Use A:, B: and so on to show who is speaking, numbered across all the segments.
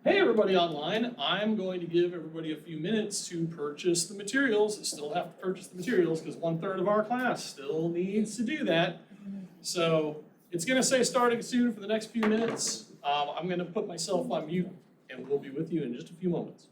A: Hey everybody online, I'm going to give everybody a few minutes to purchase the materials. Still have to purchase the materials because 1/3 of our class still needs to do that. So it's gonna say starting soon for the next few minutes. I'm gonna put myself on mute and we'll be with you in just a few moments.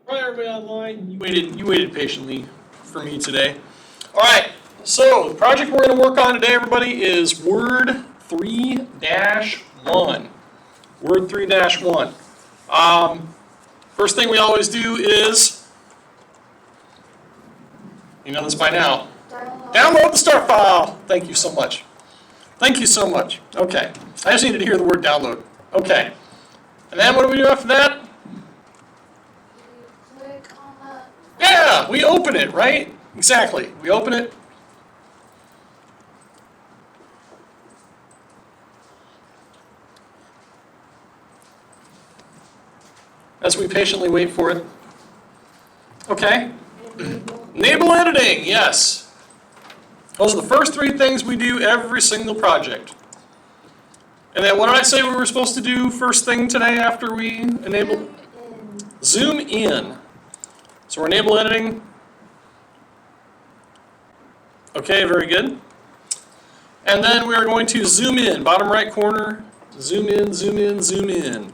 A: All right, everybody online, you waited patiently for me today. All right, so the project we're going to work on today, everybody, is Word 3-1. Word 3-1. First thing we always do is, you know this by now, download the start file. Thank you so much. Thank you so much. Okay, I just needed to hear the word download. Okay, and then what do we do after that? Yeah, we open it, right? Exactly. We open it. As we patiently wait for it. Okay. Enable editing, yes. Those are the first three things we do every single project. And then what did I say we were supposed to do first thing today after we enable? Zoom in. So we're enable editing. Okay, very good. And then we are going to zoom in, bottom right corner. Zoom in, zoom in, zoom in.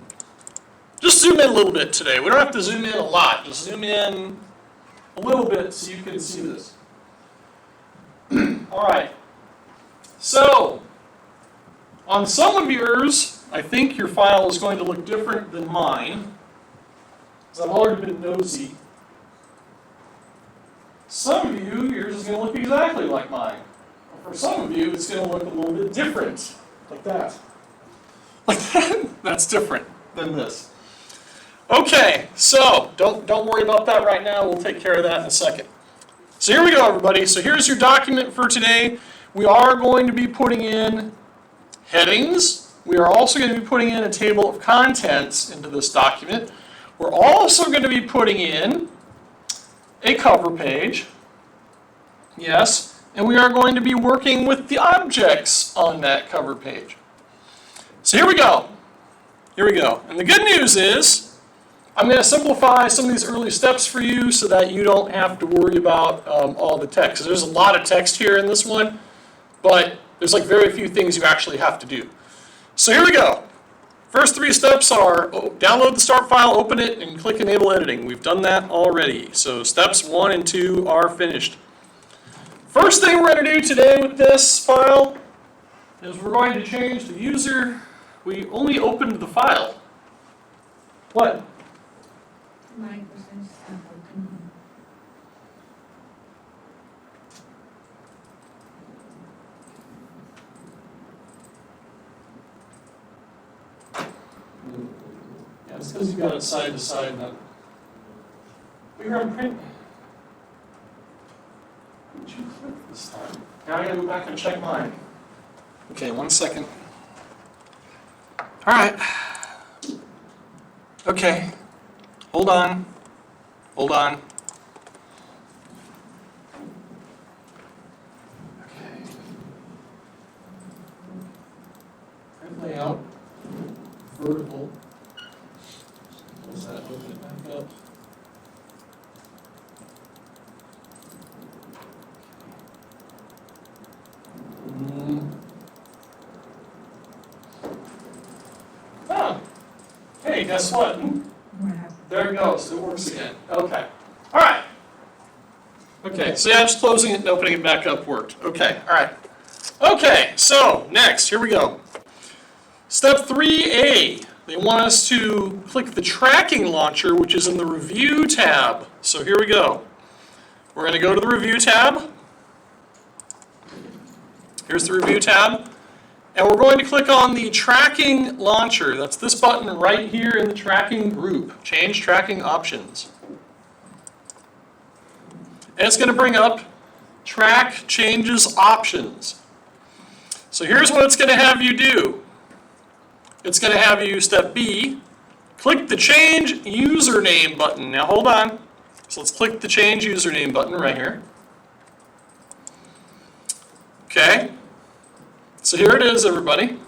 A: Just zoom in a little bit today. We don't have to zoom in a lot. Just zoom in a little bit so you can see this. All right. So, on some of yours, I think your file is going to look different than mine, because I've already been nosy. Some of you, yours is going to look exactly like mine. For some of you, it's going to look a little bit different, like that. Like that? That's different than this. Okay, so don't worry about that right now. We'll take care of that in a second. So here we go, everybody. So here's your document for today. We are going to be putting in headings. We are also going to be putting in a table of contents into this document. We're also going to be putting in a cover page. Yes, and we are going to be working with the objects on that cover page. So here we go. Here we go. And the good news is, I'm going to simplify some of these early steps for you so that you don't have to worry about all the text. There's a lot of text here in this one, but there's like very few things you actually have to do. So here we go. First three steps are download the start file, open it, and click Enable Editing. We've done that already. So steps 1 and 2 are finished. First thing we're going to do today with this file is we're going to change the user. We only opened the file. What?
B: 9%
A: Yeah, it's because you got it side to side. We were on print. Did you click this time? Now I gotta go back and check mine. Okay, 1 second. All right. Okay. Hold on. Hold on. Okay. Print layout. Vertical. Does that open it back up? Oh. Hey, guess what? There it goes. It works again. Okay. All right. Okay, so yeah, just closing it and opening it back up worked. Okay, all right. Okay, so next, here we go. Step 3A, they want us to click the tracking launcher, which is in the Review tab. So here we go. We're going to go to the Review tab. Here's the Review tab. And we're going to click on the Tracking Launcher. That's this button right here in the Tracking group. Change Tracking Options. And it's going to bring up Track Changes Options. So here's what it's going to have you do. It's going to have you, step B, click the Change Username button. Now hold on. So let's click the Change Username button right here. Okay. So here it is, everybody.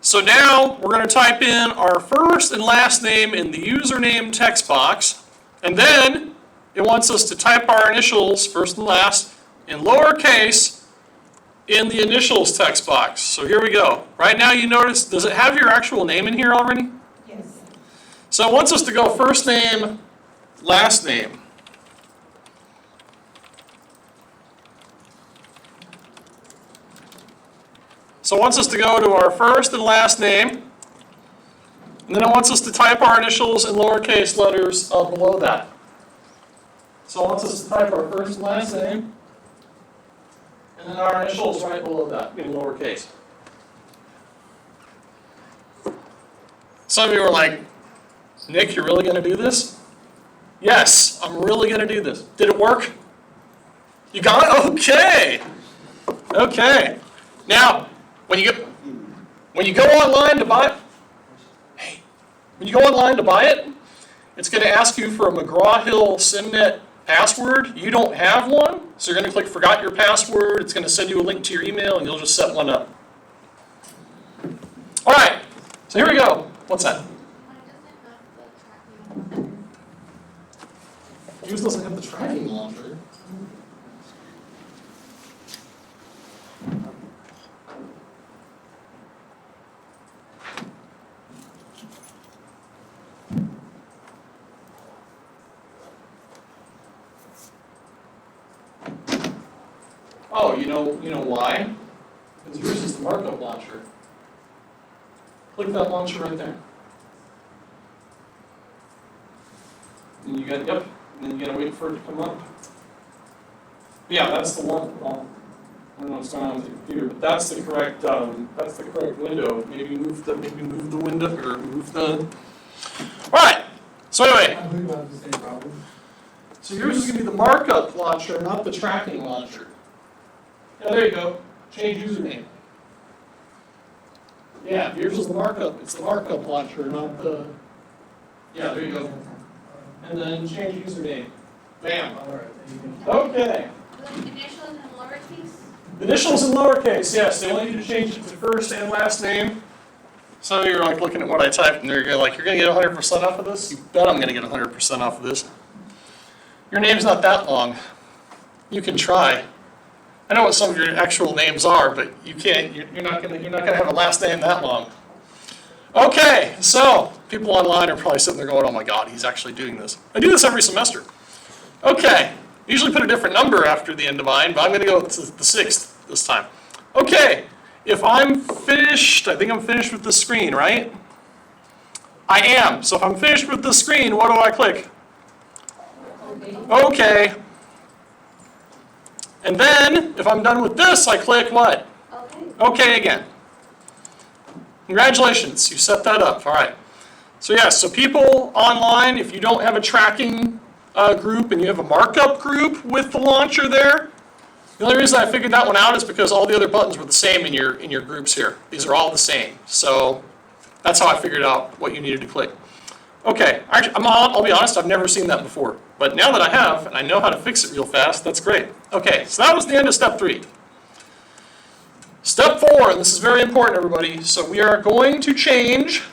A: So now we're going to type in our first and last name in the username text box, and then it wants us to type our initials, first and last, in lowercase in the initials text box. So here we go. Right now you notice, does it have your actual name in here already?
B: Yes.
A: So it wants us to go first name, last name. So it wants us to go to our first and last name, and then it wants us to type our initials in lowercase letters below that. So it wants us to type our first and last name, and then our initials right below that in lowercase. Some of you are like, Nick, you're really going to do this? Yes, I'm really going to do this. Did it work? You got it? Okay. Okay. Now, when you go online to buy it, it's going to ask you for a McGraw-Hill SIMnet password. You don't have one, so you're going to click Forgot Your Password. It's going to send you a link to your email, and you'll just set one up. All right, so here we go. What's that? Yours doesn't have the tracking launcher. Oh, you know why? Because yours is the markup launcher. Click that launcher right there. And you got, yep, and then you gotta wait for it to come up. Yeah, that's the one. I don't know what's going on with the computer, but that's the correct window. Maybe move the window or move the. All right. So anyway.
B: I think about the same problem.
A: So yours is gonna be the markup launcher, not the tracking launcher. Yeah, there you go. Change username. Yeah, yours is the markup. It's the markup launcher, not the. Yeah, there you go. And then change username. Bam. Okay.
C: Initials in lowercase?
A: Initials in lowercase, yes. They want you to change it to first and last name. Some of you are like looking at what I typed and they're like, you're going to get 100% off of this? You bet I'm going to get 100% off of this. Your name's not that long. You can try. I know what some of your actual names are, but you can't. You're not going to have a last name that long. Okay, so people online are probably sitting there going, oh my God, he's actually doing this. I do this every semester. Okay, usually put a different number after the end of mine, but I'm going to go to the 6th this time. Okay, if I'm finished, I think I'm finished with this screen, right? I am. So if I'm finished with this screen, what do I click? Okay. And then, if I'm done with this, I click what? Okay again. Congratulations, you set that up. All right. So yes, so people online, if you don't have a tracking group and you have a markup group with the launcher there, the only reason I figured that one out is because all the other buttons were the same in your groups here. These are all the same. So that's how I figured out what you needed to click. Okay, actually, I'll be honest, I've never seen that before. But now that I have, and I know how to fix it real fast, that's great. Okay, so that was the end of step 3. Step 4, and this is very important, everybody. So we are going to change,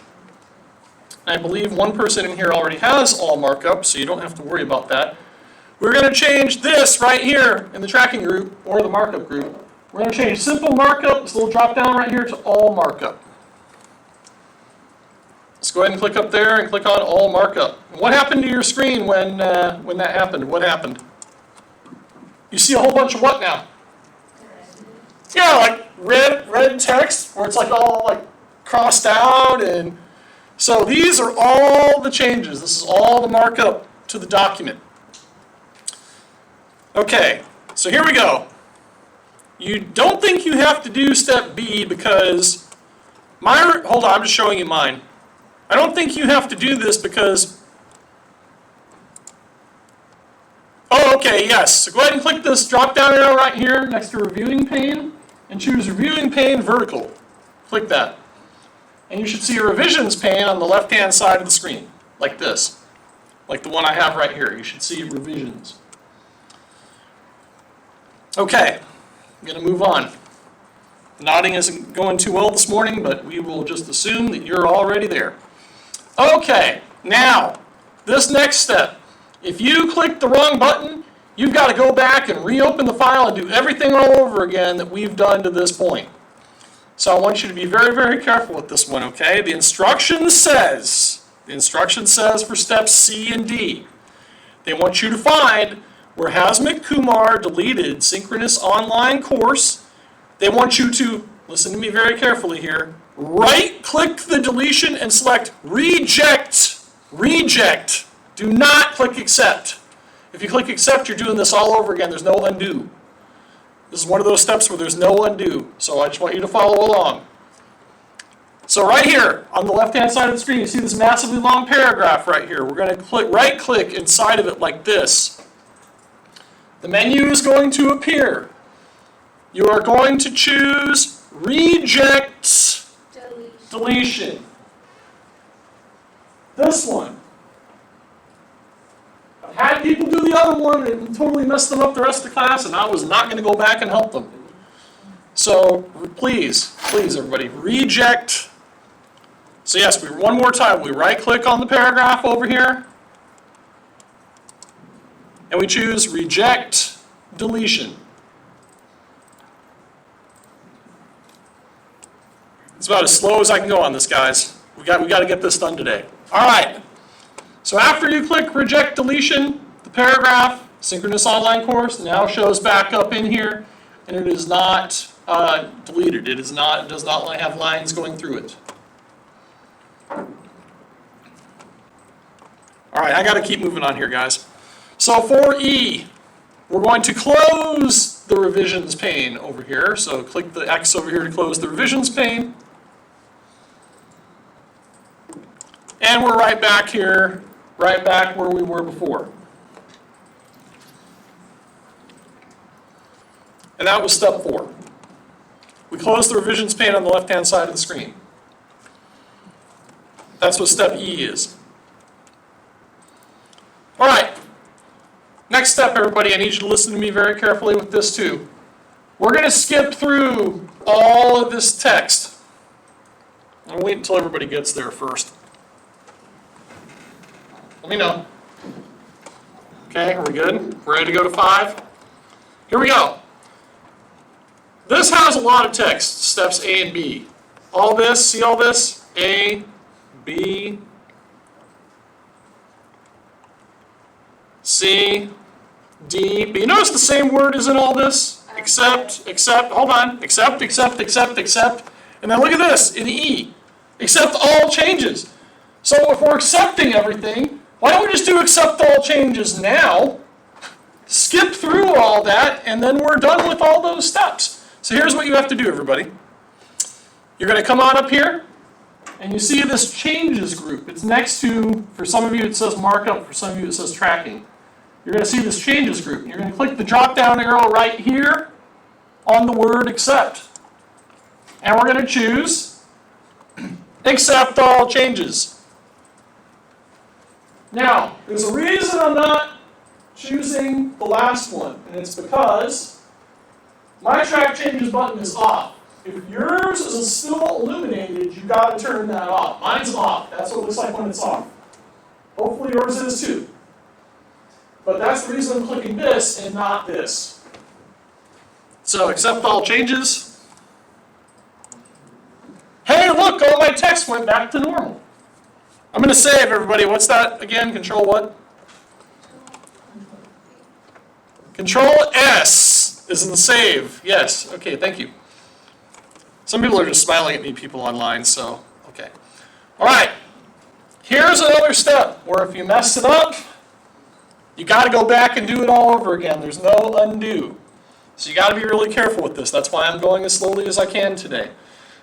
A: I believe one person in here already has all markup, so you don't have to worry about that. We're going to change this right here in the tracking group, or the markup group. We're going to change simple markup, this little drop down right here, to all markup. Let's go ahead and click up there and click on all markup. What happened to your screen when that happened? What happened? You see a whole bunch of what now? Yeah, like red text where it's like all like crossed out, and so these are all the changes. This is all the markup to the document. Okay, so here we go. You don't think you have to do step B because hold on, I'm just showing you mine. I don't think you have to do this because, oh, okay, yes. So go ahead and click this drop-down arrow right here next to Reviewing Pane and choose Reviewing Pane Vertical. Click that. And you should see a Revisions pane on the left-hand side of the screen, like this. Like the one I have right here. You should see Revisions. Okay, I'm going to move on. Nodding isn't going too well this morning, but we will just assume that you're already there. Okay, now, this next step. If you click the wrong button, you've got to go back and reopen the file and do everything all over again that we've done to this point. So I want you to be very, very careful with this one, okay? The instruction says The instruction says for steps C and D, they want you to find where Hasmit Kumar deleted synchronous online course. They want you to, listen to me very carefully here, right-click the deletion and select reject. Reject. Do not click accept. If you click accept, you're doing this all over again. There's no undo. This is one of those steps where there's no undo. So I just want you to follow along. So right here on the left-hand side of the screen, you see this massively long paragraph right here. We're going to right-click inside of it like this. The menu is going to appear. You are going to choose Reject Deletion. This one. I've had people do the other one and it totally messed them up the rest of the class, and I was not going to go back and help them. So please, everybody, reject. So yes, one more time, we right-click on the paragraph over here, and we choose Reject Deletion. It's about as slow as I can go on this, guys. We got to get this done today. All right. So after you click Reject Deletion, the paragraph, Synchronous Online Course, now shows back up in here, and it is not deleted. It does not have lines going through it. All right, I got to keep moving on here, guys. So for E, we're going to close the revisions pane over here. So click the X over here to close the revisions pane. And we're right back here, right back where we were before. And that was step 4. We closed the revisions pane on the left-hand side of the screen. That's what step E is. All right. Next step, everybody, I need you to listen to me very carefully with this too. We're going to skip through all of this text. I'll wait until everybody gets there first. Let me know. Okay, are we good? We're ready to go to 5? Here we go. This has a lot of text, steps A and B. All this, see all this? A, B, C, D, but you notice the same word is in all this? Except, hold on, except, and then look at this, in E, accept all changes. So if we're accepting everything, why don't we just do accept all changes now, skip through all that, and then we're done with all those steps. So here's what you have to do, everybody. You're going to come on up here, and you see this changes group. It's next to, for some of you it says markup, for some of you it says tracking. You're going to see this changes group. You're going to click the drop-down arrow right here on the word accept. And we're going to choose accept all changes. Now, there's a reason I'm not choosing the last one, and it's because my track changes button is off. If yours is still illuminated, you've got to turn that off. Mine's off. That's what it looks like when it's off. Hopefully yours is too. But that's the reason I'm clicking this and not this. So accept all changes. Hey, look, all my text went back to normal. I'm going to save, everybody. What's that again? Control what? Control S is in the save. Yes. Okay, thank you. Some people are just smiling at me, people online, so, okay. All right. Here's another step where if you mess it up, you got to go back and do it all over again. There's no undo. So you got to be really careful with this. That's why I'm going as slowly as I can today.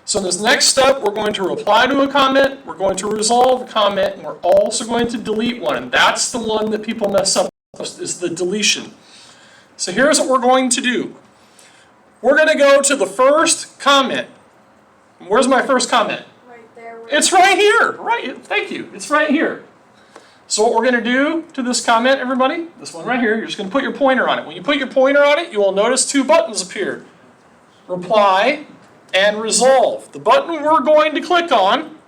A: So in this next step, we're going to reply to a comment, we're going to resolve a comment, and we're also going to delete one. And that's the one that people mess up with, is the deletion. So here's what we're going to do. We're going to go to the first comment. Where's my first comment?
C: Right there.
A: It's right here. Right. Thank you. It's right here. So what we're going to do to this comment, everybody, this one right here, you're just going to put your pointer on it. When you put your pointer on it, you will notice 2 buttons appear. Reply and resolve. The button we're going to click on,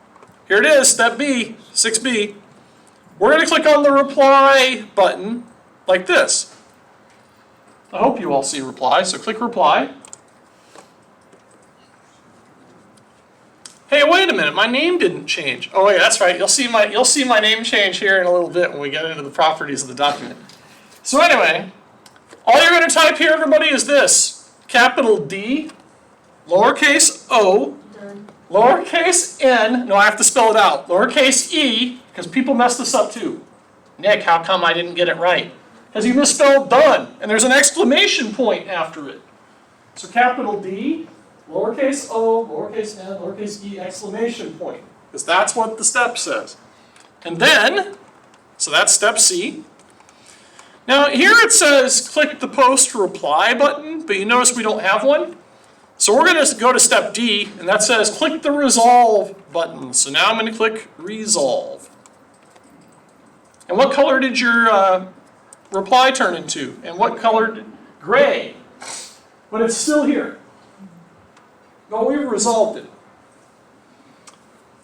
A: here it is, step B, 6B. We're going to click on the reply button like this. I hope you all see reply, so click reply. Hey, wait a minute, my name didn't change. Oh wait, that's right. You'll see my name change here in a little bit when we get into the properties of the document. So anyway, all you're going to type here, everybody, is this: capital D, lowercase o,
C: Done.
A: lowercase n. No, I have to spell it out. Lowercase e, because people mess this up too. Nick, how come I didn't get it right? Because you misspelled done, and there's an exclamation point after it. So capital D, lowercase o, lowercase n, lowercase e, exclamation point. Because that's what the step says. And then, so that's step C. Now here it says click the post reply button, but you notice we don't have one. So we're going to go to step D, and that says click the resolve button. So now I'm going to click resolve. And what color did your reply turn into? And what color did gray? But it's still here. But we've resolved it.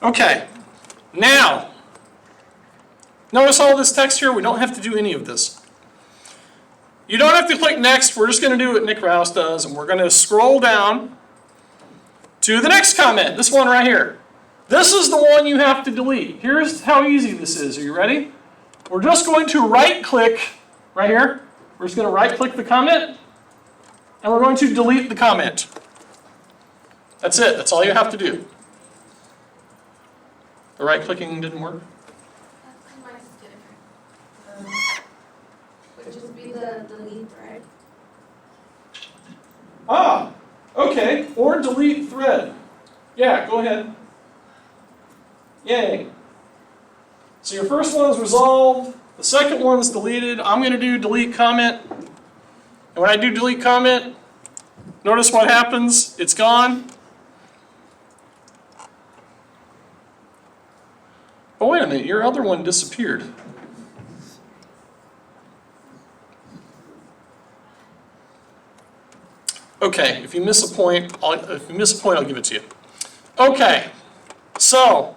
A: Okay, now, notice all this text here? We don't have to do any of this. You don't have to click next. We're just going to do what Nick Rouse does, and we're going to scroll down to the next comment, this one right here. This is the one you have to delete. Here's how easy this is. Are you ready? We're just going to right-click right here. We're just going to right-click the comment, and we're going to delete the comment. That's it. That's all you have to do. The right-clicking didn't work?
C: Mine is different. Would just be the delete thread.
A: Ah, okay. Or delete thread. Yeah, go ahead. Yay. So your first one is resolved. The second one's deleted. I'm going to do delete comment. And when I do delete comment, notice what happens. It's gone. Oh, wait a minute. Your other one disappeared. Okay, if you miss a point, I'll give it to you. Okay, so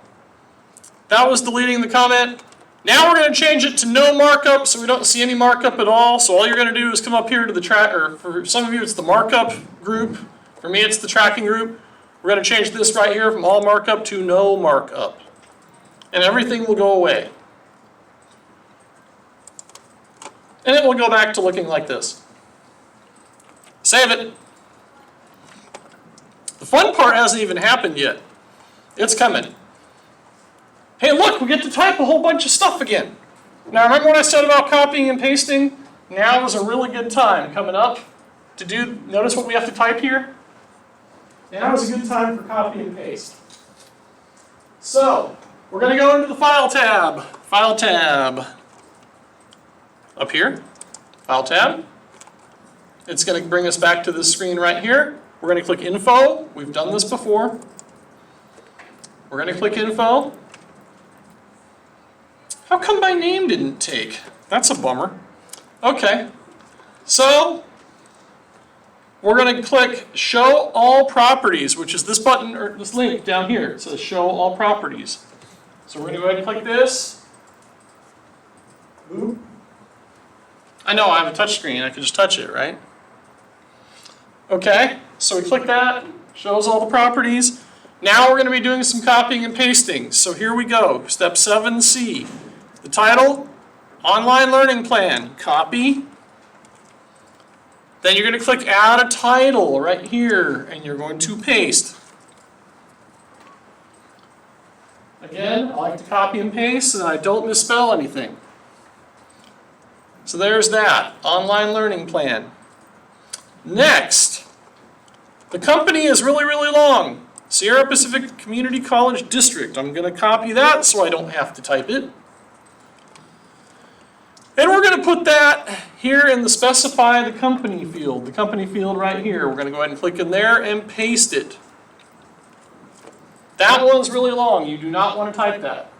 A: that was deleting the comment. Now we're going to change it to no markup, so we don't see any markup at all. So all you're going to do is come up here to the track, or for some of you it's the markup group. For me it's the tracking group. We're going to change this right here from all markup to no markup. And everything will go away. And it will go back to looking like this. Save it. The fun part hasn't even happened yet. It's coming. Hey, look, we get to type a whole bunch of stuff again. Now, remember what I said about copying and pasting? Now is a really good time coming up to do, notice what we have to type here? Now is a good time for copy and paste. So, we're going to go into the File tab. File tab. Up here. File tab. It's going to bring us back to this screen right here. We're going to click Info. We've done this before. We're going to click Info. How come my name didn't take? That's a bummer. Okay. So, we're going to click Show All Properties, which is this button, or this link down here. It says Show All Properties. So we're going to go ahead and click this. Boop. I know, I have a touch screen. I can just touch it, right? Okay, so we click that. Shows all the properties. Now we're going to be doing some copying and pasting. So here we go. Step 7C. The title, Online Learning Plan. Copy. Then you're going to click Add a Title right here, and you're going to paste. Again, I like to copy and paste so that I don't misspell anything. So there's that, Online Learning Plan. Next, the company is really, really long. Sierra Pacific Community College District. I'm going to copy that so I don't have to type it. And we're going to put that here in the Specify the Company field. The company field right here. We're going to go ahead and click in there and paste it. That one's really long. You do not want to type that.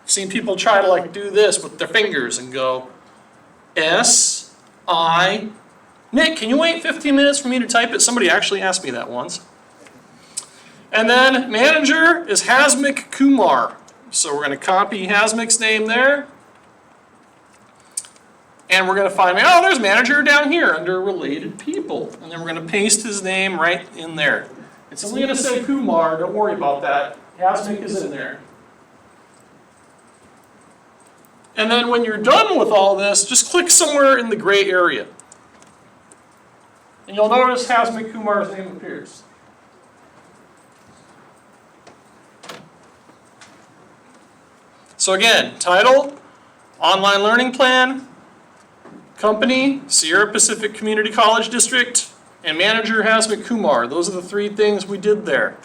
A: I've seen people try to like do this with their fingers and go S-I. Nick, can you wait 15 minutes for me to type it? Somebody actually asked me that once. And then manager is Hasmik Kumar. So we're going to copy Hasmik's name there. And we're going to find, oh, there's manager down here under related people. And then we're going to paste his name right in there. It's only going to say Kumar, don't worry about that. HASMIC is in there. And then when you're done with all this, just click somewhere in the gray area. And you'll notice HASMIC Kumar's name appears. So again, title, online learning plan, company, Sierra Pacific Community College District, and manager HASMIC Kumar. Those are the three things we did there.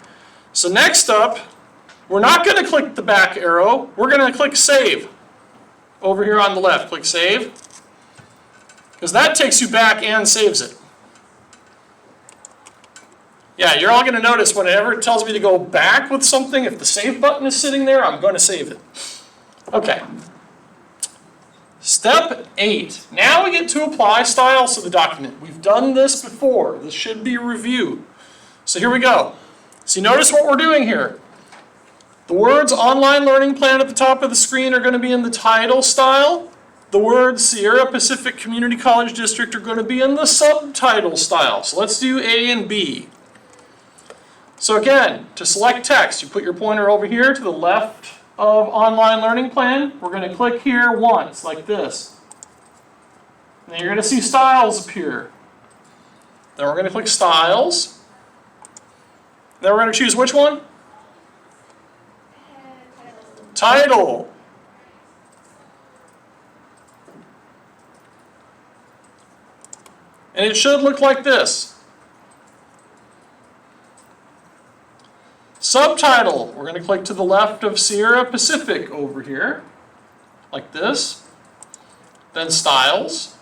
A: So next up, we're not going to click the back arrow. We're going to click Save. Over here on the left, click Save. Because that takes you back and saves it. Yeah, you're all going to notice whenever it tells me to go back with something, if the Save button is sitting there, I'm going to save it. Okay. Step 8. Now we get to apply styles to the document. We've done this before. This should be a review. So here we go. So you notice what we're doing here. The words online learning plan at the top of the screen are going to be in the title style. The words Sierra Pacific Community College District are going to be in the subtitle style. So let's do A and B. So again, to select text, you put your pointer over here to the left of online learning plan. We're going to click here once, like this. And then you're going to see styles appear. Then we're going to click styles. Then we're going to choose which one? Title. And it should look like this. Subtitle. We're going to click to the left of Sierra Pacific over here, like this. Then styles.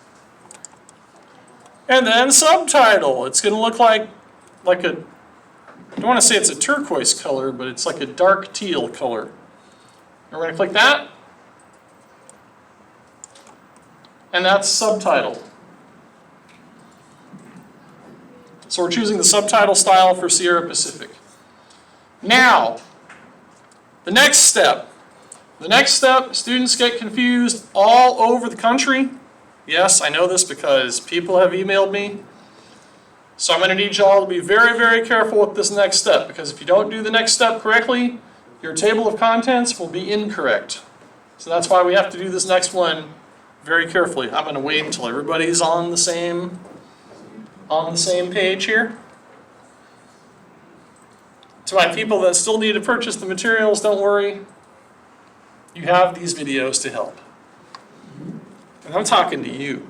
A: And then subtitle. It's going to look like a, I don't want to say it's a turquoise color, but it's like a dark teal color. And we're going to click that. And that's subtitle. So we're choosing the subtitle style for Sierra Pacific. Now, the next step. The next step, students get confused all over the country. Yes, I know this because people have emailed me. So I'm going to need you all to be very, very careful with this next step, because if you don't do the next step correctly, your table of contents will be incorrect. So that's why we have to do this next one very carefully. I'm going to wait until everybody's on the same page here. To my people that still need to purchase the materials, don't worry. You have these videos to help. And I'm talking to you.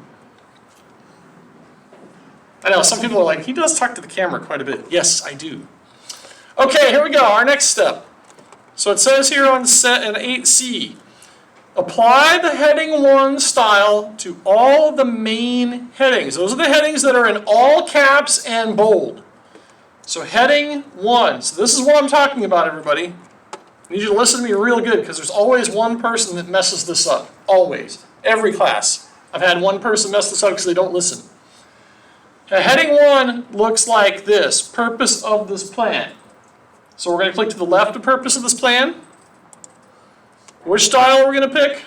A: I know some people are like, he does talk to the camera quite a bit. Yes, I do. Okay, here we go, our next step. So it says here on set in 8C, apply the heading 1 style to all the main headings. Those are the headings that are in all caps and bold. So heading 1. So this is what I'm talking about, everybody. I need you to listen to me real good, because there's always one person that messes this up. Always. Every class. I've had one person mess this up because they don't listen. Heading 1 looks like this. Purpose of this plan. So we're going to click to the left of purpose of this plan. Which style are we going to pick?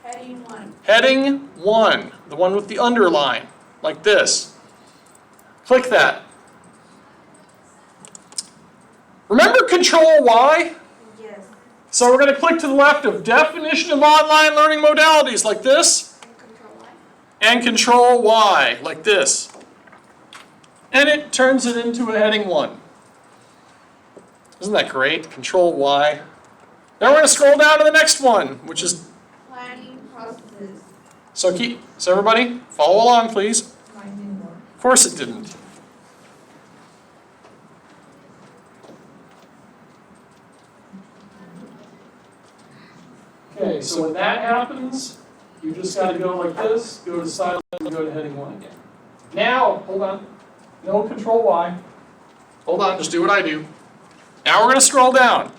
C: Heading 1.
A: Heading 1. The one with the underline. Like this. Click that. Remember Control Y?
C: Yes.
A: So we're going to click to the left of definition of online learning modalities, like this.
C: And Control Y.
A: And Control Y, like this. And it turns it into a heading 1. Isn't that great? Control Y. Now we're going to scroll down to the next one, which is
C: Planning processes.
A: so everybody follow along, please. Of course it didn't. Okay, so when that happens, you just got to go like this, go to style, and go to heading 1 again. Now, hold on. No Control Y. Hold on, just do what I do. Now we're going to scroll down.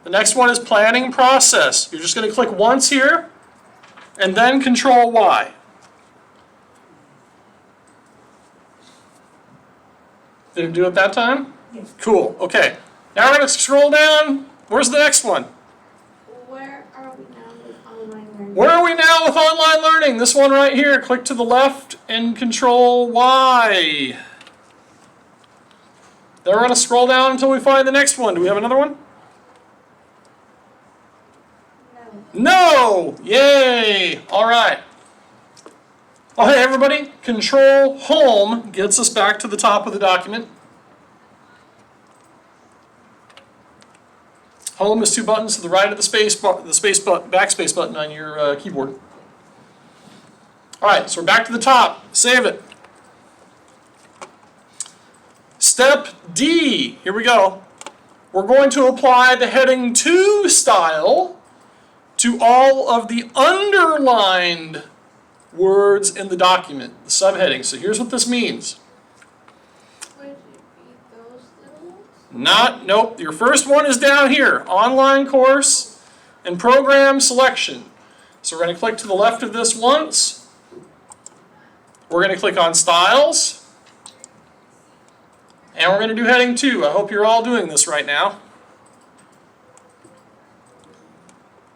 A: The next one is planning process. You're just going to click once here, and then Control Y. Did it do it that time?
C: Yes.
A: Cool, okay. Now we're going to scroll down. Where's the next one?
C: Where are we now with online learning?
A: Where are we now with online learning? This one right here. Click to the left and Control Y. Then we're going to scroll down until we find the next one. Do we have another one? No! Yay! All right. Oh, hey, everybody. Control Home gets us back to the top of the document. Home is 2 buttons to the right of the backspace button on your keyboard. All right, so we're back to the top. Save it. Step D. Here we go. We're going to apply the heading 2 style to all of the underlined words in the document, the subheading. So here's what this means.
C: Would it be those little ones?
A: Nope. Your first one is down here, online course and program selection. So we're going to click to the left of this once. We're going to click on styles. And we're going to do heading 2. I hope you're all doing this right now.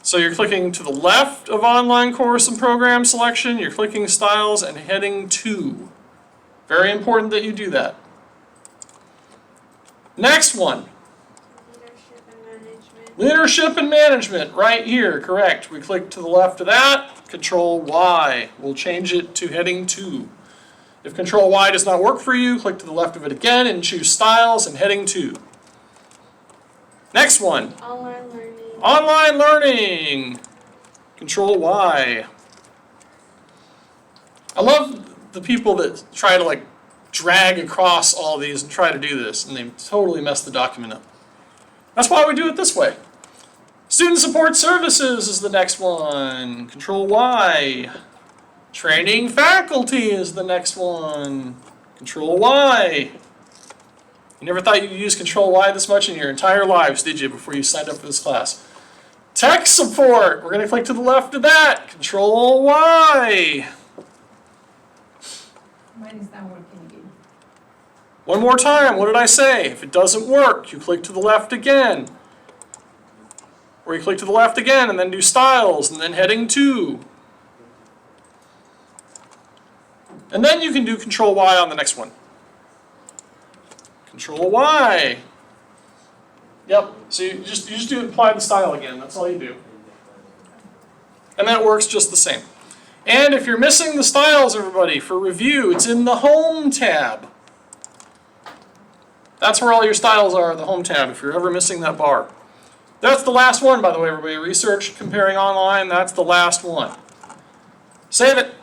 A: So you're clicking to the left of online course and program selection. You're clicking styles and heading 2. Very important that you do that. Next one.
C: Leadership and management.
A: Leadership and management, right here, correct. We click to the left of that, Control Y. We'll change it to heading 2. If Control Y does not work for you, click to the left of it again and choose styles and heading 2. Next one.
C: Online learning.
A: Online learning. Control Y. I love the people that try to drag across all these and try to do this, and they totally mess the document up. That's why we do it this way. Student support services is the next one. Control Y. Training faculty is the next one. Control Y. You never thought you'd use Control Y this much in your entire lives, did you, before you signed up for this class? Tech support. We're going to click to the left of that. Control Y.
B: Mine is not working again.
A: One more time. What did I say? If it doesn't work, you click to the left again. Or you click to the left again and then do styles and then heading 2. And then you can do Control Y on the next one. Control Y. Yep, so you just do apply the style again, that's all you do. And that works just the same. And if you're missing the styles, everybody, for review, it's in the Home tab. That's where all your styles are, the Home tab, if you're ever missing that bar. That's the last one, by the way, everybody. Research comparing online, that's the last one. Save it.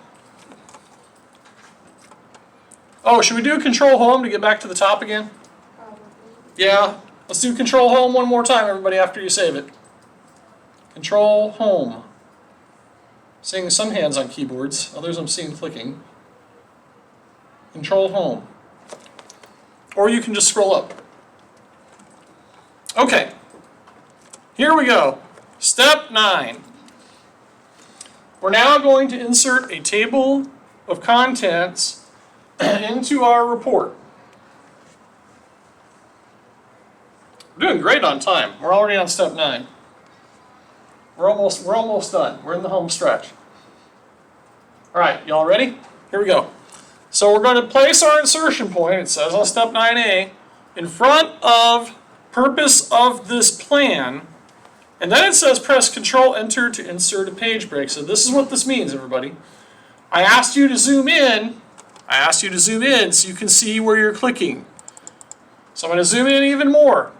A: Oh, should we do Control Home to get back to the top again?
C: Probably.
A: Yeah. Let's do Control Home one more time, everybody, after you save it. Control Home. Seeing some hands on keyboards, others I'm seeing clicking. Control Home. Or you can just scroll up. Okay. Here we go. Step 9. We're now going to insert a table of contents into our report. We're doing great on time. We're already on step 9. We're almost done. We're in the home stretch. All right, y'all ready? Here we go. So we're going to place our insertion point, it says on step 9A, in front of purpose of this plan, and then it says press Control Enter to insert a page break. So this is what this means, everybody. I asked you to zoom in so you can see where you're clicking. So I'm going to zoom in even more.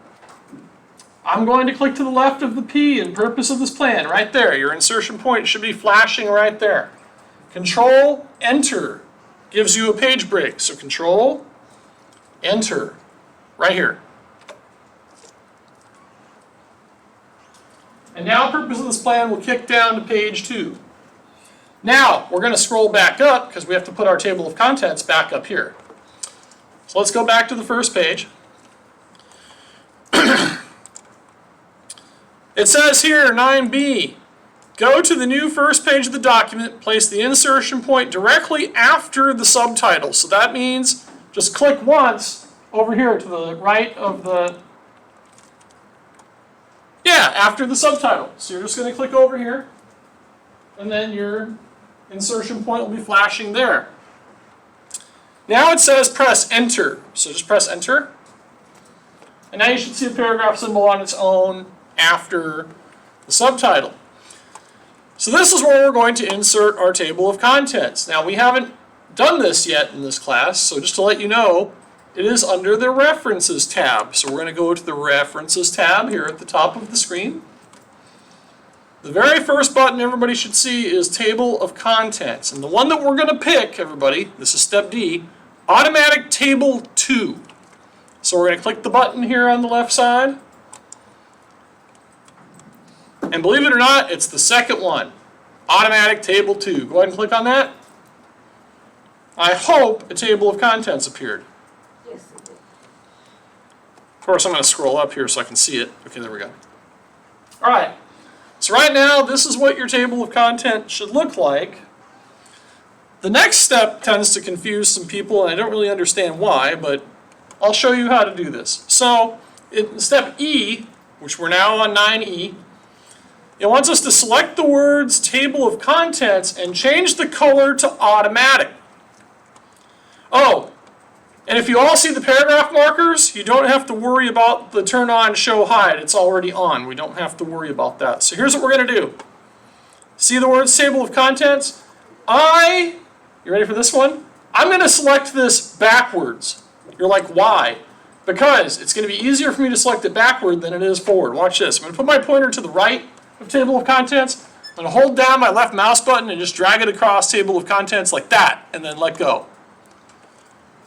A: I'm going to click to the left of the P in purpose of this plan, right there. Your insertion point should be flashing right there. Control Enter gives you a page break. So Control Enter right here. And now purpose of this plan will kick down to page 2. Now, we're going to scroll back up because we have to put our table of contents back up here. So let's go back to the first page. It says here, 9B, go to the new first page of the document, place the insertion point directly after the subtitle. So that means just click once over here to the right of the, after the subtitle. So you're just going to click over here, and then your insertion point will be flashing there. Now it says press Enter. So just press Enter. And now you should see a paragraph symbol on its own after the subtitle. So this is where we're going to insert our table of contents. Now we haven't done this yet in this class, so just to let you know, it is under the References tab. So we're going to go to the References tab here at the top of the screen. The very first button everybody should see is Table of Contents. And the one that we're going to pick, everybody, this is step D, Automatic Table 2. So we're going to click the button here on the left side. And believe it or not, it's the second one, Automatic Table 2. Go ahead and click on that. I hope a table of contents appeared.
C: Yes, it did.
A: Of course, I'm going to scroll up here so I can see it. Okay, there we go. All right. So right now, this is what your table of contents should look like. The next step tends to confuse some people, and I don't really understand why, but I'll show you how to do this. So in step E, which we're now on 9E, it wants us to select the words table of contents and change the color to automatic. Oh, and if you all see the paragraph markers, you don't have to worry about the turn on show hide. It's already on. We don't have to worry about that. So here's what we're going to do. See the words table of contents? You ready for this one? I'm going to select this backwards. You're like, why? Because it's going to be easier for me to select it backward than it is forward. Watch this. I'm going to put my pointer to the right of table of contents. I'm going to hold down my left mouse button and just drag it across table of contents like that, and then let go.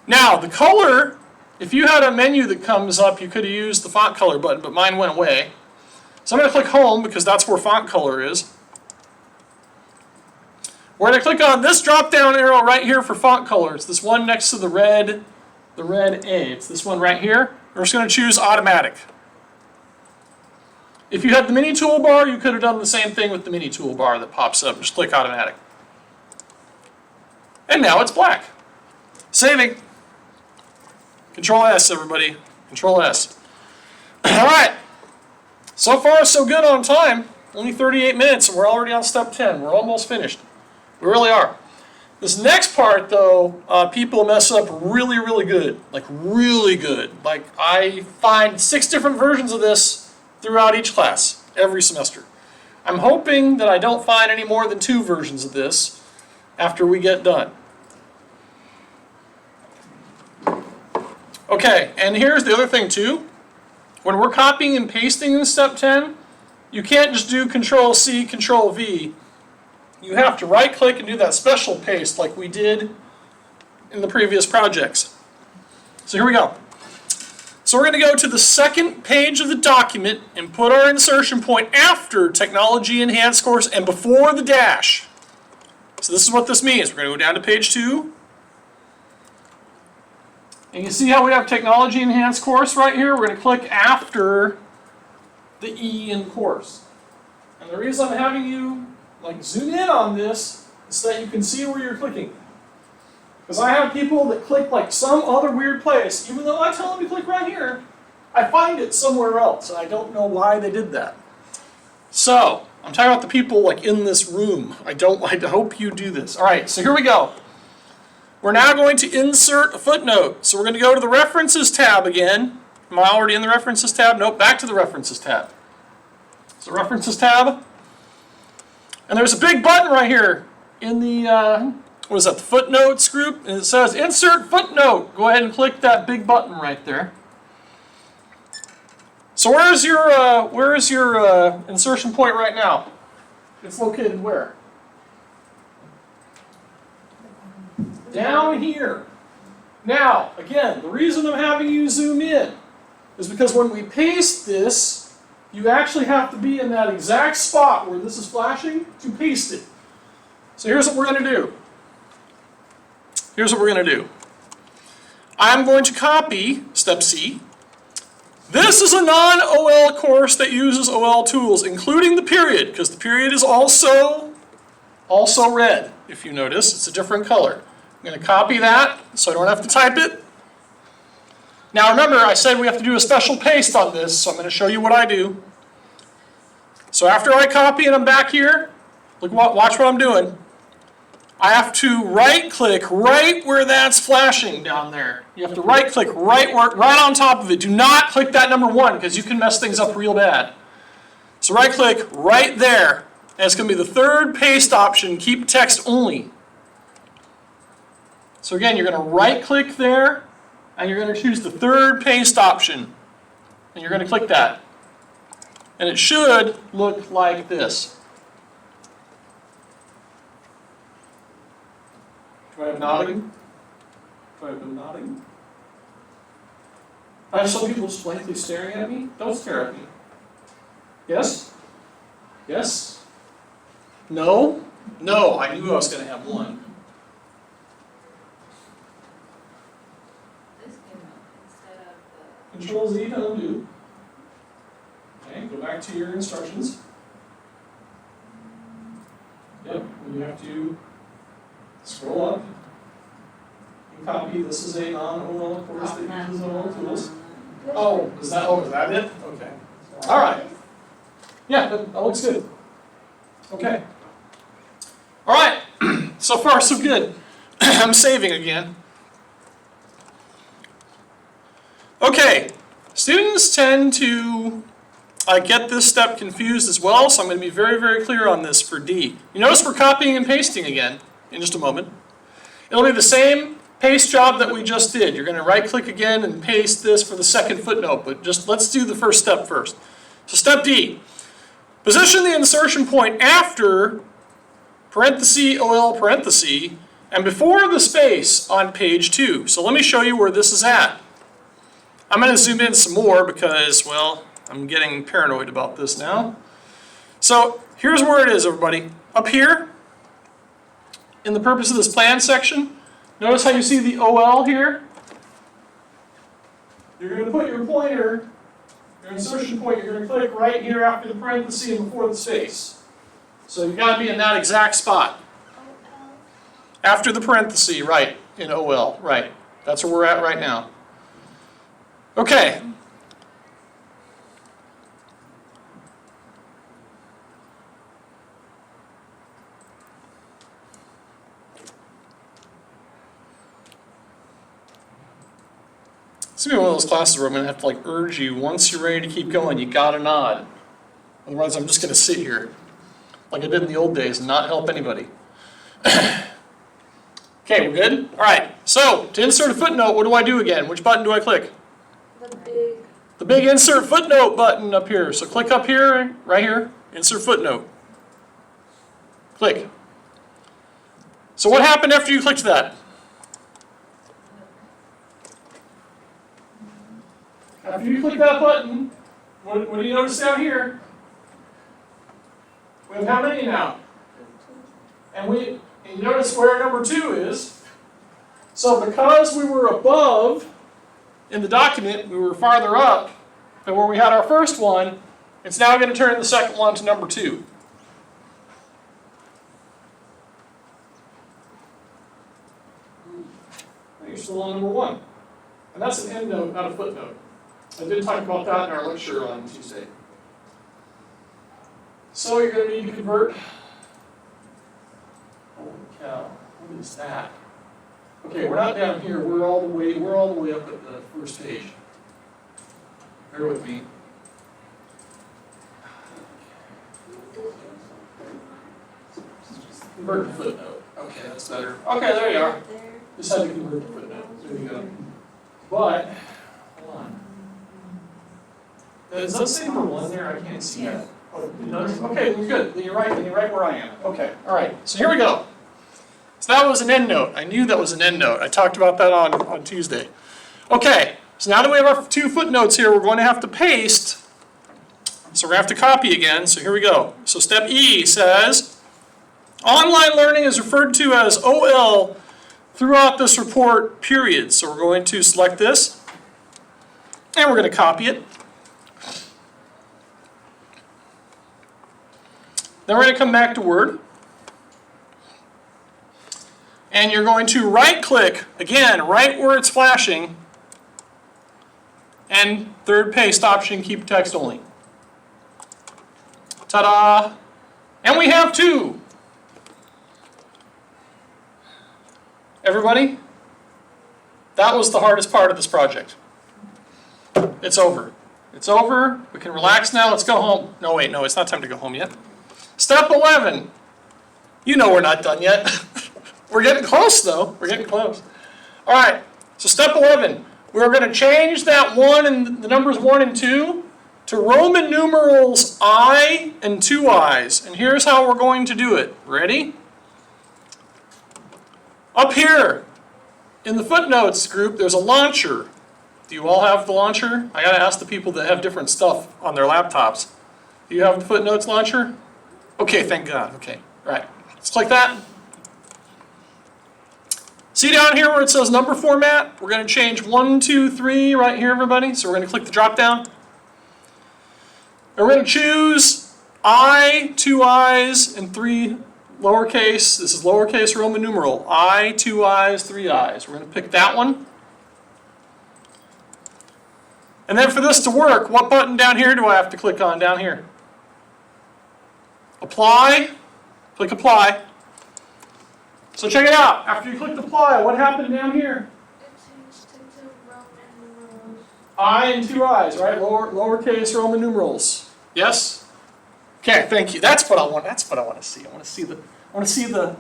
A: Now, the color, if you had a menu that comes up, you could have used the font color button, but mine went away. So I'm going to click home because that's where font color is. We're going to click on this drop-down arrow right here for font color. It's this one next to the red A. It's this one right here. We're just going to choose automatic. If you had the mini toolbar, you could have done the same thing with the mini toolbar that pops up. Just click automatic. And now it's black. Saving. Control S, everybody. Control S. All right. So far, so good on time. Only 38 minutes, and we're already on step 10. We're almost finished. We really are. This next part, though, people mess up really, really good. Like, really good. Like, I find 6 different versions of this throughout each class, every semester. I'm hoping that I don't find any more than 2 versions of this after we get done. Okay, and here's the other thing, too. When we're copying and pasting in step 10, you can't just do Control-C, Control-V. You have to right-click and do that special paste like we did in the previous projects. So here we go. So we're going to go to the second page of the document and put our insertion point after Technology Enhanced Course and before the dash. So this is what this means. We're going to go down to page 2. And you see how we have Technology Enhanced Course right here? We're going to click after the E in course. And the reason I'm having you zoom in on this so that you can see where you're clicking. Because I have people that click some other weird place. Even though I tell them to click right here, I find it somewhere else. And I don't know why they did that. So, I'm talking about the people in this room. I hope you do this. All right, so here we go. We're now going to insert a footnote. So we're going to go to the References tab again. Am I already in the References tab? Nope, back to the References tab. So References tab. And there's a big button right here in the, the footnotes group. And it says Insert Footnote. Go ahead and click that big button right there. So where is your insertion point right now? It's located where? Down here. Now, again, the reason I'm having you zoom in is because when we paste this, you actually have to be in that exact spot where this is flashing to paste it. So here's what we're going to do. Here's what we're going to do. I'm going to copy step C. This is a non-OL course that uses OL tools, including the period, because the period is also red, if you notice. It's a different color. I'm going to copy that so I don't have to type it. Now remember, I said we have to do a special paste on this, so I'm going to show you what I do. So after I copy and I'm back here, watch what I'm doing. I have to right-click right where that's flashing down there. You have to right-click right on top of it. Do not click that number 1 because you can mess things up real bad. So right-click right there. And it's going to be the third paste option, keep text only. So again, you're going to right click there, and you're going to choose the third paste option. And you're going to click that. And it should look like this. Do I have nodding? Do I have no nodding? I have some people just blankly staring at me. Don't stare at me. Yes? Yes? No? No, I knew I was going to have one.
C: This came up instead of the.
A: Control Z to undo. Okay, go back to your instructions. Yep, and you have to scroll up and copy. This is a non-OL course that uses OL tools. Oh, is that it? Okay. All right. Yeah, that looks good. Okay. All right. So far, so good. I'm saving again. Okay. Students tend to get this step confused as well, so I'm going to be very, very clear on this for D. You notice we're copying and pasting again in just a moment. It'll be the same paste job that we just did. You're going to right-click again and paste this for the second footnote, but just let's do the first step first. So step D. Position the insertion point after parenthesis, OL parenthesis, and before the space on page 2. So let me show you where this is at. I'm going to zoom in some more because, well, I'm getting paranoid about this now. So here's where it is, everybody. Up here, in the purpose of this plan section, notice how you see the OL here? You're going to put your pointer, your insertion point, you're going to click right here after the parenthesis and before the space. So you've got to be in that exact spot. After the parenthesis, right, in OL, right. That's where we're at right now. Okay. It's going to be one of those classes where I'm going to have to urge you, once you're ready to keep going, you got to nod. Otherwise, I'm just going to sit here like I did in the old days and not help anybody. Okay, we're good? All right, so to insert a footnote, what do I do again? Which button do I click? The big insert footnote button up here. So click up here, right here, insert footnote. Click. So what happened after you clicked that? After you click that button, what do you notice down here? We have how many now? And you notice where number 2 is. So because we were above in the document, we were farther up than where we had our first one, it's now going to turn the second one to number 2. You're still on number 1. And that's an endnote, not a footnote. I did talk about that in our lecture on Tuesday. So you're going to need to convert. Holy cow, what is that? Okay, we're not down here, we're all the way up at the first page. Bear with me. Convert to footnote. Okay, that's better. Okay, there you are. Just had to convert to footnote. There you go. But, hold on. Does that say number 1 there? I can't see that. Oh, it does? Okay, then you're good. Then you're right where I am. Okay, all right. So here we go. So that was an endnote. I knew that was an endnote. I talked about that on Tuesday. Okay, so now that we have our 2 footnotes here, we're going to have to paste. So we're going to have to copy again. So here we go. So step E says, online learning is referred to as OL throughout this report, period. So we're going to select this, and we're going to copy it. Then we're going to come back to Word. And you're going to right-click, again, right where it's flashing, and third paste option, keep text only. Ta-da! And we have 2. Everybody? That was the hardest part of this project. It's over. It's over. We can relax now. Let's go home. No, wait, no, it's not time to go home yet. Step 11. You know we're not done yet. We're getting close though. We're getting close. All right, so step 11. We're going to change that 1 and the numbers 1 and 2 to Roman numerals I and 2 I's. And here's how we're going to do it. Ready? Up here in the footnotes group, there's a launcher. Do you all have the launcher? I gotta ask the people that have different stuff on their laptops. Do you have the footnotes launcher? Okay, thank God. Okay, right. Let's click that. See down here where it says number format? We're gonna change 1, 2, 3 right here, everybody. So we're gonna click the drop down. And we're gonna choose I, 2 I's, and 3 lowercase. This is lowercase Roman numeral. I, 2 I's, 3 I's. We're gonna pick that one. And then for this to work, what button down here do I have to click on down here? Apply. Click apply. So check it out. After you clicked apply, what happened down here?
C: It changed into Roman numerals.
A: I and 2 I's, right? Lowercase Roman numerals. Yes? Okay, thank you. That's what I want. That's what I want to see. I want to see the.
C: So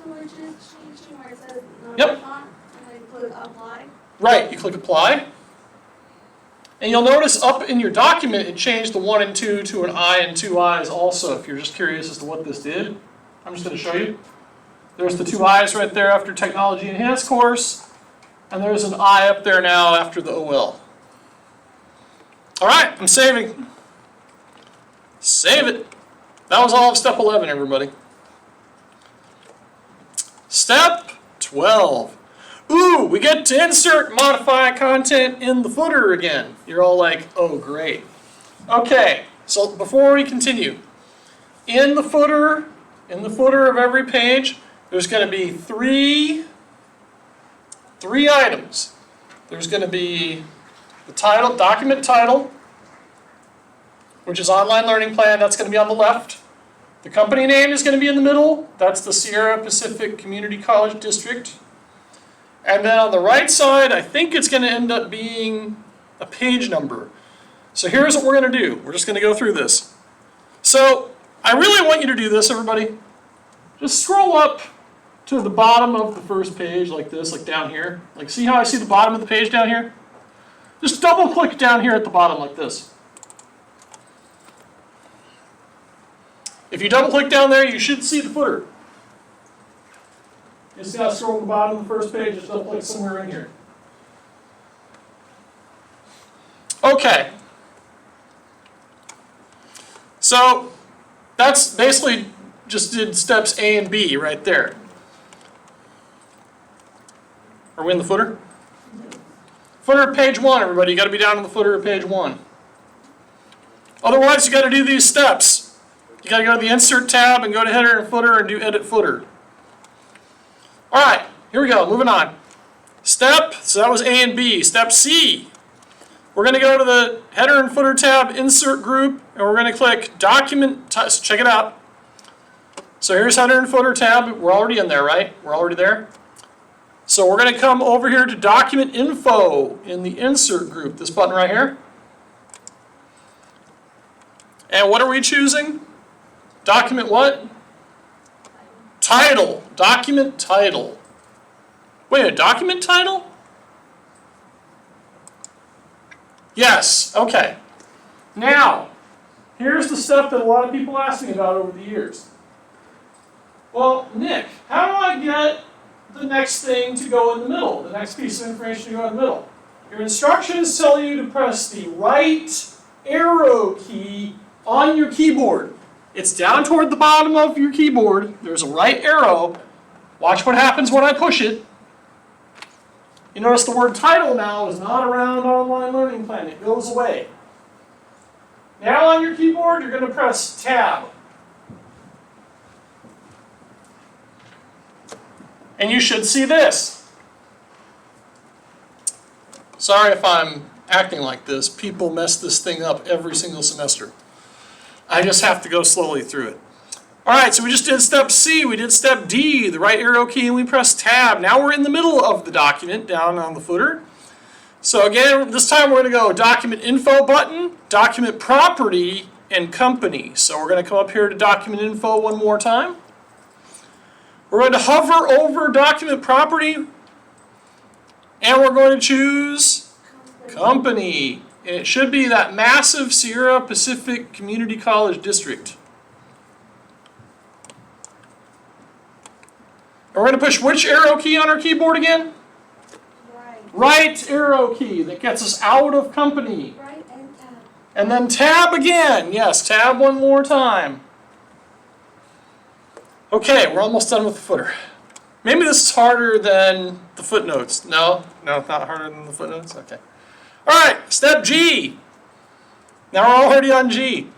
C: we're just changing where it says number
A: Yep.
C: font and then click apply.
A: Right. You click apply. And you'll notice up in your document, it changed the 1 and 2 to an I and 2 I's also, if you're just curious as to what this did. I'm just going to show you. There's the 2 I's right there after Technology Enhanced course, and there's an I up there now after the OL. All right, I'm saving. Save it. That was all of step 11, everybody. Step 12. Ooh, we get to insert modify content in the footer again. You're all like, oh, great. Okay, so before we continue, in the footer of every page, there's going to be three items. There's going to be the title, document title, which is online learning plan. That's going to be on the left. The company name is going to be in the middle. That's the Sierra Pacific Community College District. And then on the right side, I think it's going to end up being a page number. So here's what we're going to do. We're just going to go through this. So I really want you to do this, everybody. Just scroll up to the bottom of the first page like this, like down here. Like, see how I see the bottom of the page down here? Just double click down here at the bottom like this. If you double click down there, you should see the footer. You just gotta scroll to the bottom of the first page, just double click somewhere in here. Okay. So that's basically just did steps A and B right there. Are we in the footer? Footer of page 1, everybody. You gotta be down in the footer of page 1. Otherwise, you gotta do these steps. You gotta go to the insert tab and go to header and footer and do edit footer. All right, here we go, moving on. So that was A and B. Step C, we're gonna go to the header and footer tab, insert group, and we're gonna click document, check it out. So here's header and footer tab, we're already in there, right? We're already there. So we're gonna come over here to document info in the insert group, this button right here. And what are we choosing? Document what? Title. Document title. Wait, a document title? Yes, okay. Now, here's the stuff that a lot of people ask me about over the years. Well, Nick, how do I get the next thing to go in the middle, the next piece of information to go in the middle? Your instructions tell you to press the right arrow key on your keyboard. It's down toward the bottom of your keyboard. There's a right arrow. Watch what happens when I push it. You notice the word title now is not around online learning plan. It goes away. Now on your keyboard, you're going to press tab. And you should see this. Sorry if I'm acting like this. People mess this thing up every single semester. I just have to go slowly through it. All right, so we just did step C, we did step D, the right arrow key, and we press tab. Now we're in the middle of the document, down on the footer. So again, this time we're going to go document info button, document property, and company. So we're going to come up here to document info one more time. We're going to hover over document property, and we're going to choose company. And it should be that massive Sierra Pacific Community College District. And we're going to push which arrow key on our keyboard again? Right arrow key. That gets us out of company.
C: Right and tab.
A: And then tab again. Yes, tab one more time. Okay, we're almost done with the footer. Maybe this is harder than the footnotes. No, it's not harder than the footnotes? Okay. All right, step G. Now we're already on G.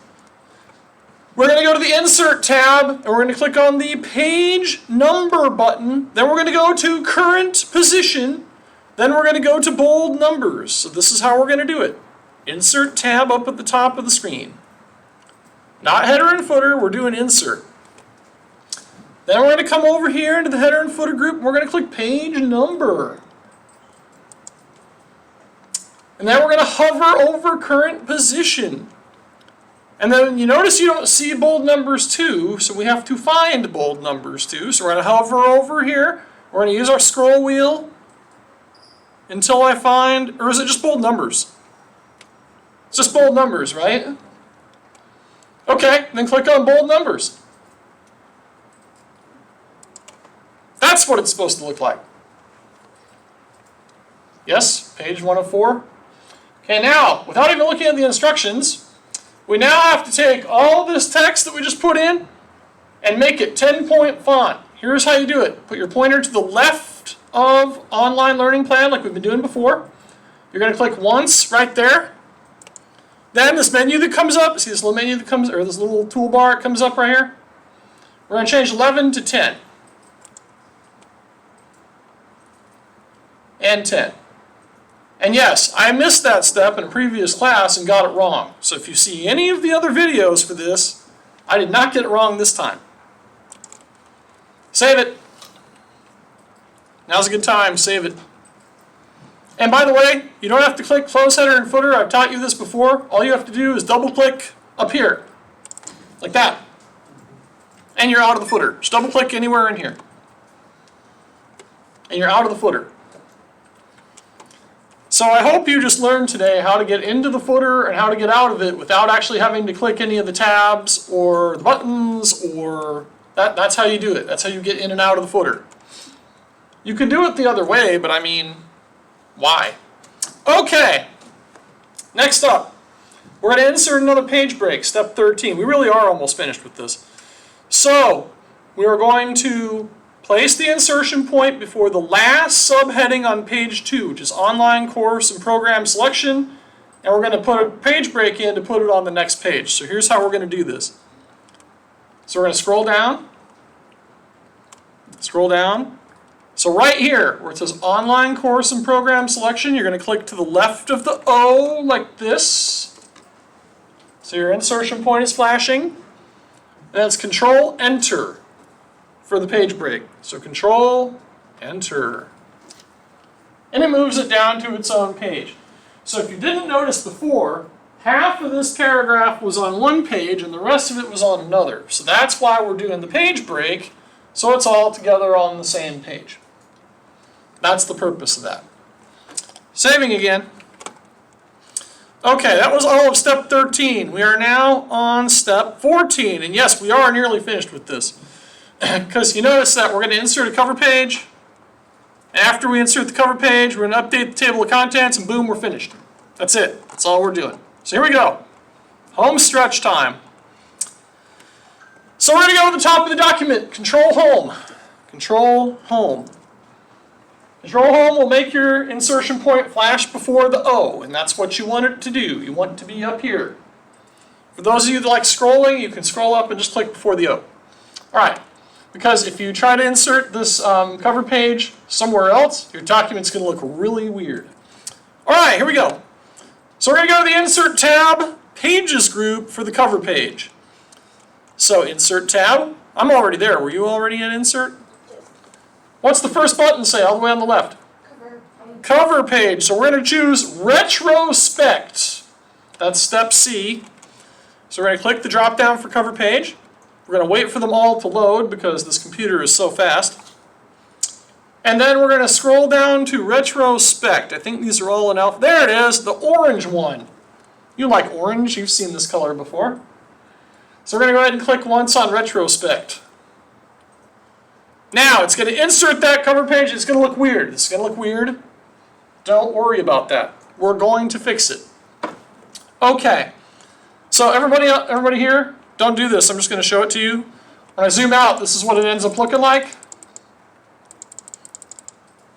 A: We're going to go to the Insert tab, and we're going to click on the Page Number button. Then we're going to go to Current Position. Then we're going to go to Bold Numbers. So this is how we're going to do it. Insert tab up at the top of the screen. Not header and footer, we're doing Insert. Then we're going to come over here into the header and footer group, and we're going to click Page Number. And then we're going to hover over Current Position. And then you notice you don't see bold numbers 2, so we have to find bold numbers 2. So we're going to hover over here. We're going to use our scroll wheel until I find, or is it just bold numbers? It's just bold numbers, right? Okay, then click on bold numbers. That's what it's supposed to look like. Yes, page 104. Okay, now, without even looking at the instructions, we now have to take all this text that we just put in and make it 10-point font. Here's how you do it. Put your pointer to the left of Online Learning Plan like we've been doing before. You're going to click once right there. Then this menu that comes up, see this little menu that comes, or this little toolbar that comes up right here? We're going to change 11 to 10. And 10. And yes, I missed that step in a previous class and got it wrong. So if you see any of the other videos for this, I did not get it wrong this time. Save it. Now's a good time, save it. And by the way, you don't have to click close header and footer. I've taught you this before. All you have to do is double click up here, like that. And you're out of the footer. Just double click anywhere in here. And you're out of the footer. So I hope you just learned today how to get into the footer and how to get out of it without actually having to click any of the tabs or the buttons, or that's how you do it. That's how you get in and out of the footer. You could do it the other way, but I mean, why? Okay, next up, we're going to insert another page break, step 13. We really are almost finished with this. So we are going to place the insertion point before the last subheading on page 2, which is Online Course and Program Selection, and we're going to put a page break in to put it on the next page. So here's how we're going to do this. So we're going to scroll down. So right here, where it says Online Course and Program Selection, you're going to click to the left of the O like this. So your insertion point is flashing. And then it's Control-Enter for the page break. So Control-Enter. And it moves it down to its own page. So if you didn't notice before, half of this paragraph was on one page and the rest of it was on another. So that's why we're doing the page break, so it's all together on the same page. That's the purpose of that. Saving again. Okay, that was all of step 13. We are now on step 14. And yes, we are nearly finished with this. Because you notice that we're going to insert a cover page. After we insert the cover page, we're going to update the table of contents, and boom, we're finished. That's it. That's all we're doing. So here we go. Home stretch time. So we're going to go to the top of the document. Control Home. Control Home. Control Home will make your insertion point flash before the O, and that's what you want it to do. You want it to be up here. For those of you that like scrolling, you can scroll up and just click before the O. All right. Because if you try to insert this cover page somewhere else, your document's going to look really weird. All right, here we go. So we're going to go to the Insert tab, Pages group for the cover page. So Insert tab. I'm already there. Were you already at Insert? What's the first button say all the way on the left? Cover page. So we're going to choose Retrospect. That's step C. So we're going to click the drop down for cover page. We're going to wait for them all to load because this computer is so fast. And then we're going to scroll down to retrospect. I think these are all in alpha. There it is, the orange one. You like orange, you've seen this color before. So we're going to go ahead and click once on retrospect. Now it's going to insert that cover page. It's going to look weird. It's going to look weird. Don't worry about that. We're going to fix it. Okay. So everybody here, don't do this. I'm just going to show it to you. When I zoom out, this is what it ends up looking like.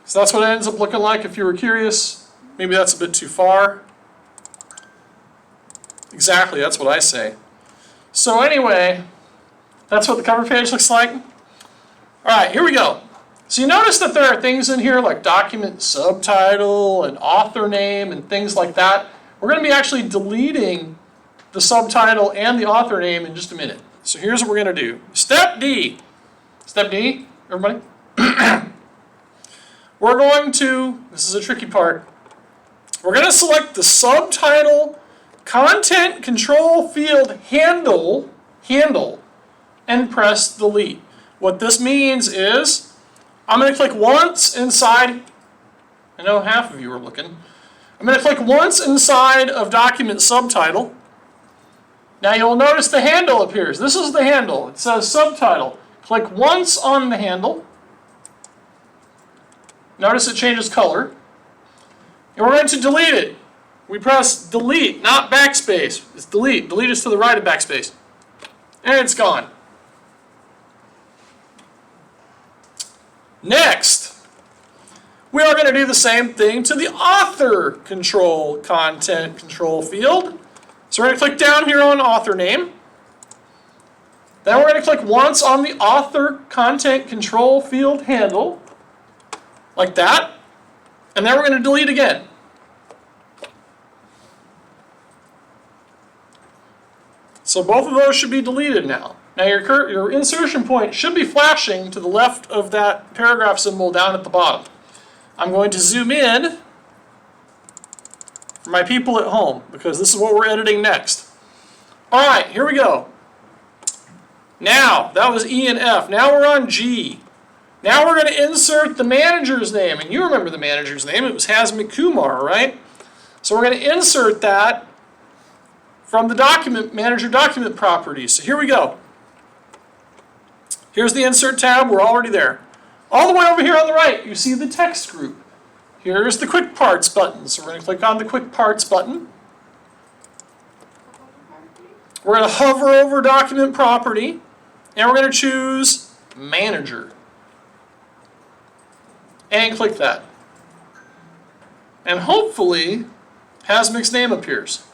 A: So that's what it ends up looking like if you were curious. Maybe that's a bit too far. Exactly, that's what I say. So anyway, that's what the cover page looks like. All right, here we go. So you notice that there are things in here like document subtitle and author name and things like that. We're going to be actually deleting the subtitle and the author name in just a minute. So here's what we're going to do. Step D. Step D, everybody. We're going to, this is a tricky part, we're going to select the subtitle content control field handle, and press delete. What this means is, I'm going to click once inside, I know half of you are looking, I'm going to click once inside of document subtitle. Now you'll notice the handle appears. This is the handle. It says subtitle. Click once on the handle. Notice it changes color. And we're going to delete it. We press delete, not backspace. It's delete. Delete is to the right of backspace. And it's gone. Next, we are going to do the same thing to the author control content control field. So we're going to click down here on author name. Then we're going to click once on the author content control field handle. Like that. And then we're going to delete again. So both of those should be deleted now. Now your insertion point should be flashing to the left of that paragraph symbol down at the bottom. I'm going to zoom in for my people at home because this is what we're editing next. All right, here we go. Now, that was E and F. Now we're on G. Now we're going to insert the manager's name. And you remember the manager's name. It was Hasmik Kumar, right? So we're going to insert that from the document, manager document properties. So here we go. Here's the insert tab. We're already there. All the way over here on the right, you see the text group. Here's the quick parts button. So we're going to click on the quick parts button. We're going to hover over document property. And we're going to choose manager. And click that. And hopefully, Hasmik's name appears.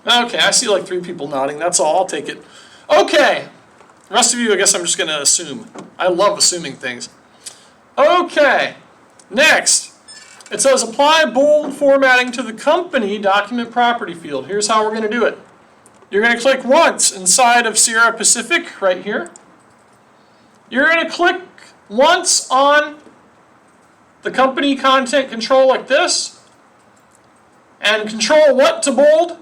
A: Okay, I see like 3 people nodding. That's all. I'll take it. Okay. The rest of you, I guess I'm just going to assume. I love assuming things. Okay. Next. It says apply bold formatting to the company document property field. Here's how we're going to do it. You're going to click once inside of Sierra Pacific right here. You're going to click once on the company content control like this. And control what to bold?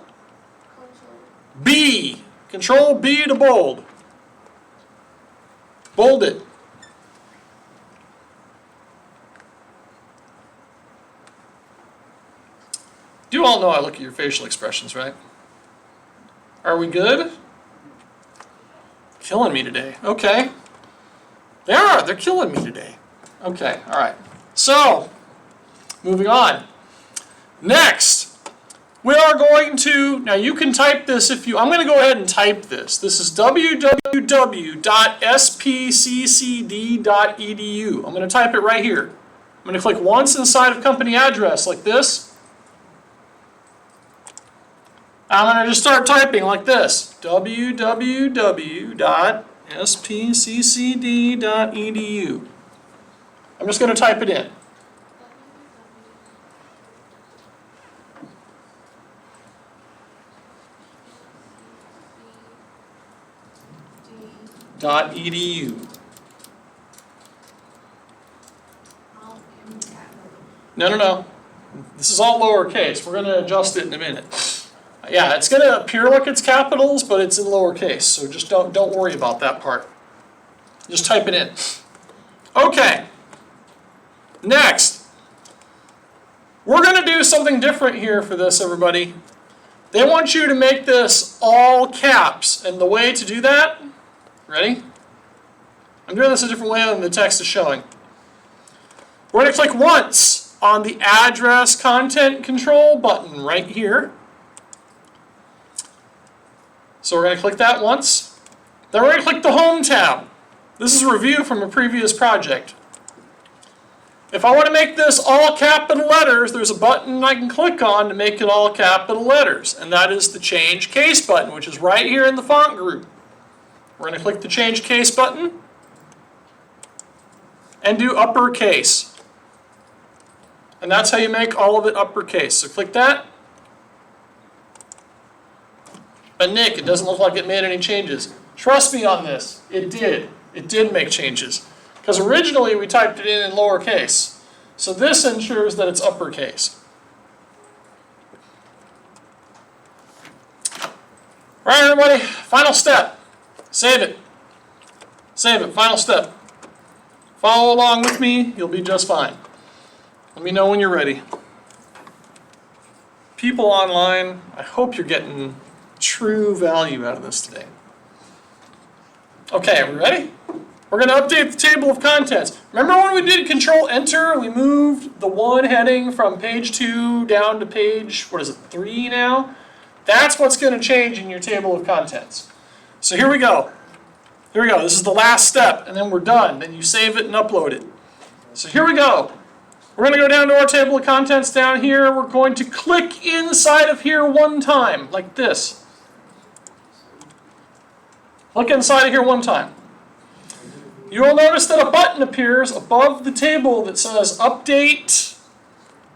A: B. Control B to bold. Bold it. You all know I look at your facial expressions, right? Are we good? Killing me today. Okay. They are. They're killing me today. Okay. All right. So, moving on. Next, we are going to, now you can type this if you, I'm going to go ahead and type this. This is www.spccd.edu. I'm going to type it right here. I'm going to click once inside of company address like this. I'm going to just start typing like this. www.spccd.edu. I'm just going to type it in. .edu. No. This is all lowercase. We're going to adjust it in a minute. Yeah, it's going to appear like it's capitals, but it's in lowercase. So just don't worry about that part. Just type it in. Okay. Next. We're going to do something different here for this, everybody. They want you to make this all caps. And the way to do that, ready? I'm doing this a different way than the text is showing. We're going to click once on the address content control button right here. So we're going to click that once. Then we're going to click the Home tab. This is a review from a previous project. If I want to make this all capital letters, there's a button I can click on to make it all capital letters. And that is the Change Case button, which is right here in the font group. We're going to click the Change Case button and do uppercase. And that's how you make all of it uppercase. So click that. But Nick, it doesn't look like it made any changes. Trust me on this, it did. It did make changes. Because originally we typed it in lowercase. So this ensures that it's uppercase. All right, everybody, final step. Save it. Save it, final step. Follow along with me, you'll be just fine. Let me know when you're ready. People online, I hope you're getting true value out of this today. Okay, are we ready? We're going to update the table of contents. Remember when we did Control-Enter, we moved the one heading from page 2 down to page, 3 now? That's what's going to change in your table of contents. So here we go. Here we go. This is the last step, and then we're done. Then you save it and upload it. So here we go. We're going to go down to our table of contents down here. We're going to click inside of here one time, like this. Click inside of here one time. You will notice that a button appears above the table that says Update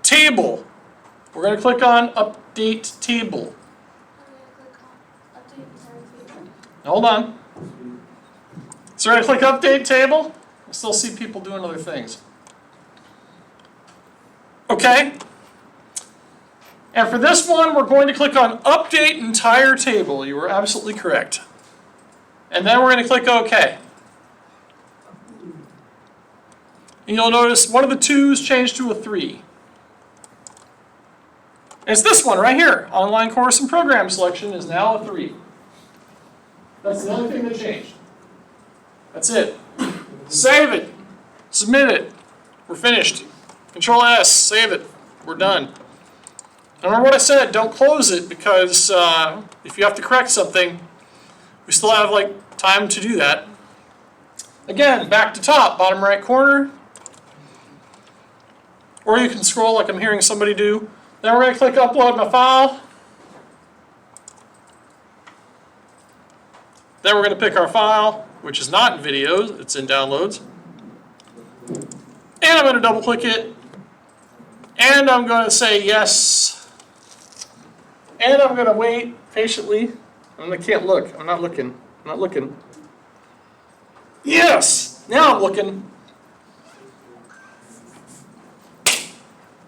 A: Table. We're going to click on Update Table. Hold on. So we're going to click Update Table. I still see people doing other things. Okay. And for this one, we're going to click on Update Entire Table. You were absolutely correct. And then we're going to click OK. And you'll notice one of the 2's changed to a 3. And it's this one right here. Online course and program selection is now a 3. That's the only thing that changed. That's it. Save it. Submit it. We're finished. Control S. Save it. We're done. And remember what I said. Don't close it because if you have to correct something, we still have time to do that. Again, back to top, bottom right corner. Or you can scroll like I'm hearing somebody do. Then we're going to click Upload My File. Then we're going to pick our file, which is not in videos, it's in downloads. And I'm going to double click it. And I'm going to say yes. And I'm going to wait patiently. I can't look. I'm not looking. I'm not looking. Yes! Now I'm looking.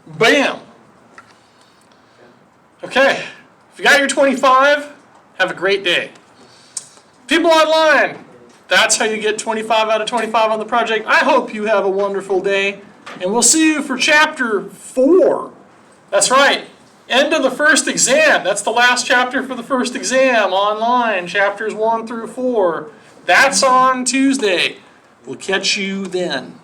A: Bam! Okay. If you got your 25, have a great day. People online, that's how you get 25 out of 25 on the project. I hope you have a wonderful day. And we'll see you for chapter 4. That's right. End of the first exam. That's the last chapter for the first exam online. Chapters 1 through 4. That's on Tuesday. We'll catch you then.